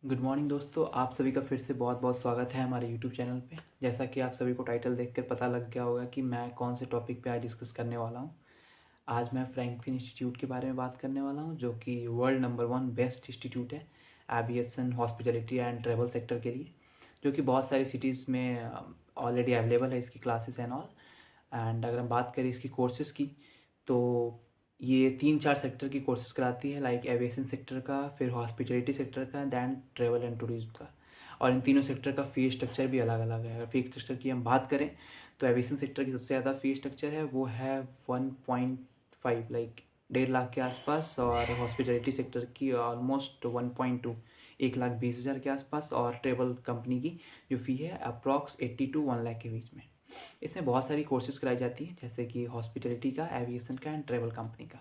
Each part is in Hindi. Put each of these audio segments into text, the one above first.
गुड मॉर्निंग दोस्तों, आप सभी का फिर से बहुत बहुत स्वागत है हमारे यूट्यूब चैनल पे। जैसा कि आप सभी को टाइटल देखकर पता लग गया होगा कि मैं कौन से टॉपिक पे आज डिस्कस करने वाला हूँ। आज मैं फ्रैंकलिन इंस्टीट्यूट के बारे में बात करने वाला हूँ, जो कि वर्ल्ड नंबर 1 बेस्ट इंस्टीट्यूट है aviation, hospitality and travel sector के लिए, जो कि बहुत सारी सिटीज़ में ऑलरेडी अवेलेबल है इसकी क्लासेस एंड ऑल। एंड अगर हम बात करें इसकी कोर्सेज़ की, तो ये 3-4 सेक्टर की कोर्सेज़ कराती है, लाइक एविएशन सेक्टर का, फिर हॉस्पिटैलिटी सेक्टर का, दैन ट्रैवल एंड टूरिज्म का। और इन तीनों सेक्टर का फ़ी स्ट्रक्चर भी अलग अलग है। अगर फ़ी स्ट्रक्चर की हम बात करें तो एविएशन सेक्टर की सबसे ज़्यादा फ़ी स्ट्रक्चर है वो है 1.5, लाइक 1.5 लाख के आसपास। और हॉस्पिटैलिटी सेक्टर की ऑलमोस्ट 1.2, 1,20,000 के आसपास। और ट्रैवल कंपनी की जो फ़ी है अप्रॉक्स 80 to 1 लाख के बीच में। इसमें बहुत सारी कोर्सेज़ कराई जाती हैं, जैसे कि हॉस्पिटैलिटी का, एविएशन का एंड ट्रैवल कंपनी का।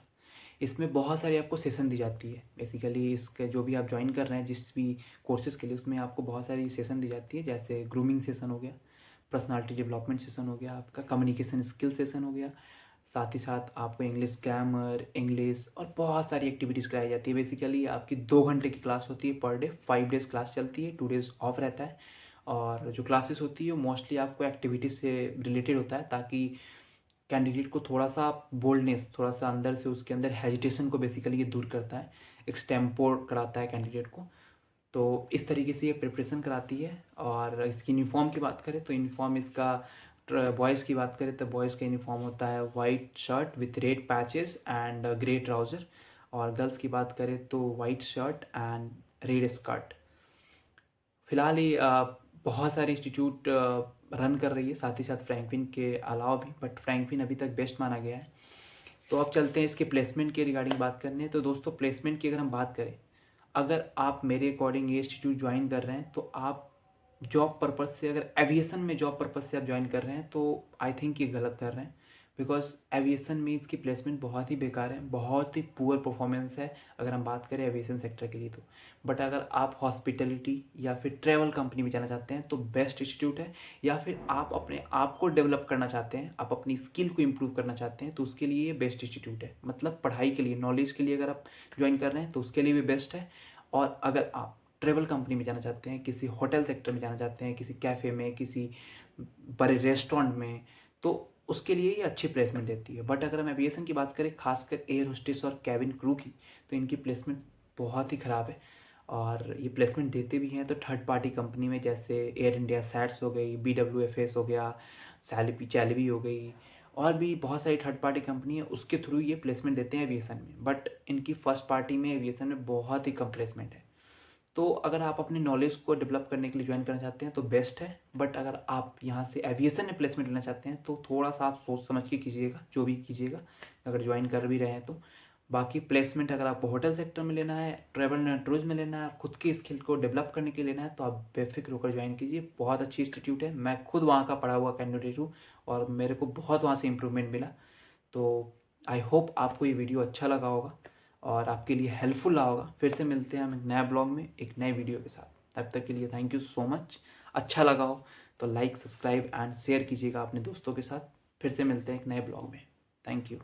इसमें बहुत सारी आपको सेशन दी जाती है। बेसिकली इसके जो भी आप ज्वाइन कर रहे हैं जिस भी कोर्सेज़ के लिए, उसमें आपको बहुत सारी सेशन दी जाती है, जैसे ग्रूमिंग सेशन हो गया, पर्सनालिटी डेवलपमेंट सेशन हो गया, आपका कम्युनिकेशन स्किल सेशन हो गया, साथ ही साथ आपको इंग्लिश ग्रामर, इंग्लिश और बहुत सारी एक्टिविटीज़ कराई जाती है। बेसिकली आपकी 2 घंटे की क्लास होती है पर डे, 5 डेज़ क्लास चलती है, 2 डेज़ ऑफ रहता है। और जो क्लासेस होती है वो मोस्टली आपको एक्टिविटीज़ से रिलेटेड होता है, ताकि कैंडिडेट को थोड़ा-सा बोल्डनेस, थोड़ा-सा अंदर से उसके अंदर हेजिटेशन को बेसिकली ये दूर करता है, एक्सटेम्पोर कराता है कैंडिडेट को। तो इस तरीके से ये प्रिपरेशन कराती है। और इसकी यूनिफ़ॉर्म की बात करें तो यूनिफ़ॉर्म इसका बॉयज़ की बात करें तो बॉयज़ का यूनिफ़ॉर्म होता है white shirt with red patches and grey trouser. और गर्ल्स की बात करें तो white shirt and red skirt. फिलहाल ये बहुत सारे इंस्टीट्यूट रन कर रही है, साथ ही साथ फ्रैंकलिन के अलावा भी, बट फ्रैंकलिन अभी तक बेस्ट माना गया है। तो अब चलते हैं इसके प्लेसमेंट के रिगार्डिंग बात करने। तो दोस्तों, प्लेसमेंट की अगर हम बात करें, अगर आप मेरे अकॉर्डिंग ये इंस्टीट्यूट ज्वाइन कर रहे हैं तो आप जॉब पर्पज़ से, अगर एविएशन में जॉब पर्पज़ से आप ज्वाइन कर रहे हैं तो आई थिंक ये गलत कर रहे हैं। बिकॉज एविएशन में इसकी प्लेसमेंट बहुत ही बेकार है, बहुत ही पुअर परफॉर्मेंस है अगर हम बात करें एविएशन सेक्टर के लिए तो। बट अगर आप हॉस्पिटलिटी या फिर ट्रैवल कंपनी में जाना चाहते हैं तो बेस्ट इंस्टीट्यूट है। या फिर आप अपने आप को डेवलप करना चाहते हैं, आप अपनी स्किल को इम्प्रूव करना चाहते हैं, तो उसके लिए ये बेस्ट इंस्टीट्यूट है। मतलब पढ़ाई के लिए, नॉलेज के लिए अगर आप ज्वाइन कर रहे हैं तो उसके लिए भी बेस्ट है। और अगर आप ट्रैवल कंपनी में जाना चाहते हैं, किसी होटल सेक्टर में जाना चाहते हैं, किसी कैफ़े में, किसी बड़े रेस्टोरेंट में, तो उसके लिए ये अच्छी प्लेसमेंट देती है। बट अगर हम एविएशन की बात करें, खासकर एयर होस्टेस और कैबिन क्रू की, तो इनकी प्लेसमेंट बहुत ही ख़राब है। और ये प्लेसमेंट देते भी हैं तो थर्ड पार्टी कंपनी में, जैसे एयर इंडिया सैट्स हो गई, BWFS हो गया, सैलबी हो गई, और भी बहुत सारी थर्ड पार्टी कंपनी है, उसके थ्रू ये प्लेसमेंट देते हैं एविएशन में। बट इनकी फर्स्ट पार्टी में, एविएशन में, बहुत ही कम प्लेसमेंट है। तो अगर आप अपने नॉलेज को डेवलप करने के लिए ज्वाइन करना चाहते हैं तो बेस्ट है। बट अगर आप यहाँ से एविएशन में प्लेसमेंट लेना चाहते हैं तो थोड़ा सा आप सोच समझ के कीजिएगा, जो भी कीजिएगा, अगर ज्वाइन कर भी रहे हैं तो। बाकी प्लेसमेंट अगर आपको होटल सेक्टर में लेना है, ट्रैवल एंड टूरिज्म में लेना है, खुद की स्किल को डेवलप करने के लिए लेना है, तो आप बेफिक्र होकर ज्वाइन कीजिए। बहुत अच्छी इंस्टीट्यूट है, मैं खुद वहाँ का पढ़ा हुआ कैंडिडेट हूँ और मेरे को बहुत वहाँ से इम्प्रूवमेंट मिला। तो आई होप आपको ये वीडियो अच्छा लगा होगा और आपके लिए हेल्पफुल रहा होगा। फिर से मिलते हैं हम एक नया ब्लॉग में, एक नए वीडियो के साथ। तब तक के लिए थैंक यू सो मच। अच्छा लगा हो तो लाइक, सब्सक्राइब एंड शेयर कीजिएगा अपने दोस्तों के साथ। फिर से मिलते हैं एक नए ब्लॉग में। Thank you.